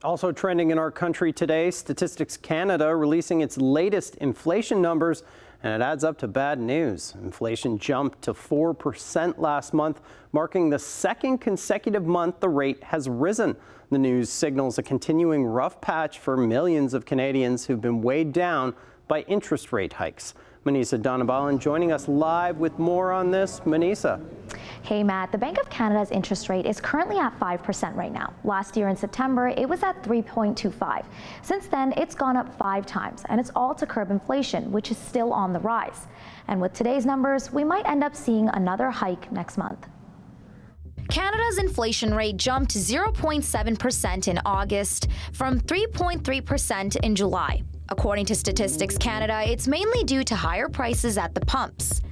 Also trending in our country today, Statistics Canada releasing its latest inflation numbers, and it adds up to bad news. Inflation jumped to 4% last month, marking the second consecutive month the rate has risen. The news signals a continuing rough patch for millions of Canadians who've been weighed down by interest rate hikes. Manisa Donabalan joining us live with more on this. Manisa. Hey Matt, the Bank of Canada's interest rate is currently at 5% right now. Last year in September, it was at 3.25. Since then, it's gone up 5 times, and it's all to curb inflation, which is still on the rise. And with today's numbers, we might end up seeing another hike next month. Canada's inflation rate jumped 0.7% in August from 3.3% in July. According to Statistics Canada, it's mainly due to higher prices at the pumps.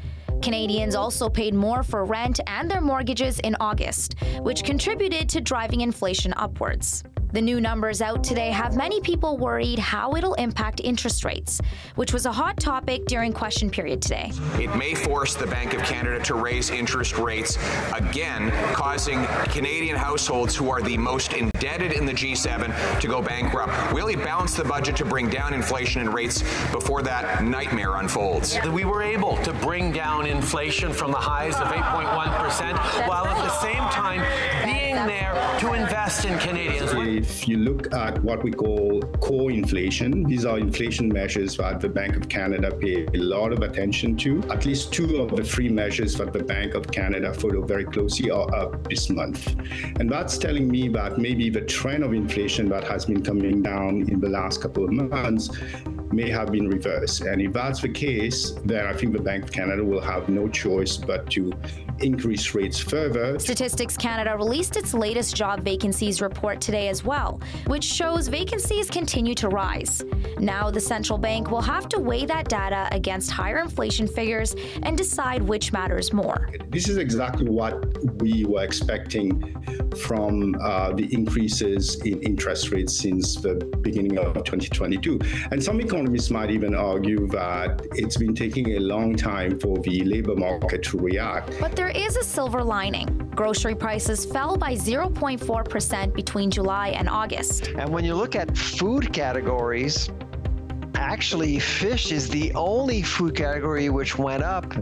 Canadians also paid more for rent and their mortgages in August, which contributed to driving inflation upwards. The new numbers out today have many people worried how it'll impact interest rates, which was a hot topic during question period today. It may force the Bank of Canada to raise interest rates again, causing Canadian households who are the most indebted in the G7 to go bankrupt. We only balance the budget to bring down inflation and rates before that nightmare unfolds. We were able to bring down inflation from the highs of 8.1%, while at the same time being there to invest in Canadians. If you look at what we call core inflation, these are inflation measures that the Bank of Canada pay a lot of attention to. At least 2 of the 3 measures that the Bank of Canada follow very closely are up this month. And that's telling me that maybe the trend of inflation that has been coming down in the last couple of months may have been reversed. And if that's the case, then I think the Bank of Canada will have no choice but to increase rates further. Statistics Canada released its latest job vacancies report today as well, which shows vacancies continue to rise. Now the central bank will have to weigh that data against higher inflation figures and decide which matters more. This is exactly what we were expecting from the increases in interest rates since the beginning of 2022. And some economists might even argue that it's been taking a long time for the labor market to react. But there is a silver lining. Grocery prices fell by 0.4% between July and August. And when you look at food categories, actually fish is the only food category which went up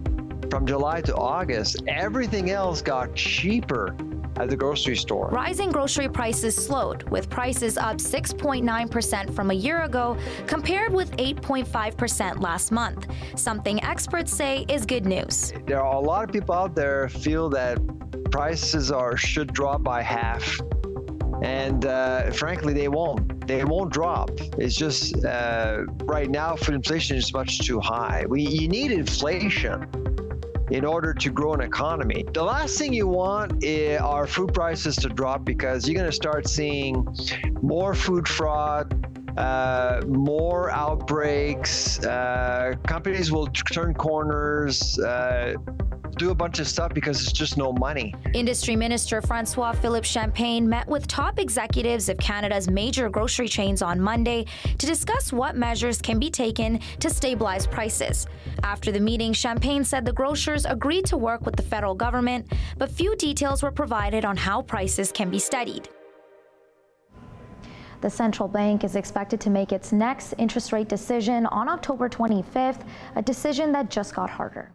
from July to August. Everything else got cheaper at the grocery store. Rising grocery prices slowed, with prices up 6.9% from a year ago, compared with 8.5% last month, something experts say is good news. There are a lot of people out there feel that prices should drop by half. And frankly, they won't. They won't drop. It's just right now, food inflation is much too high. You need inflation in order to grow an economy. The last thing you want are food prices to drop, because you're going to start seeing more food fraud, more outbreaks. Companies will turn corners, do a bunch of stuff because it's just no money. Industry Minister François-Philippe Champagne met with top executives of Canada's major grocery chains on Monday to discuss what measures can be taken to stabilize prices. After the meeting, Champagne said the grocers agreed to work with the federal government, but few details were provided on how prices can be steadied. The central bank is expected to make its next interest rate decision on October 25th, a decision that just got harder.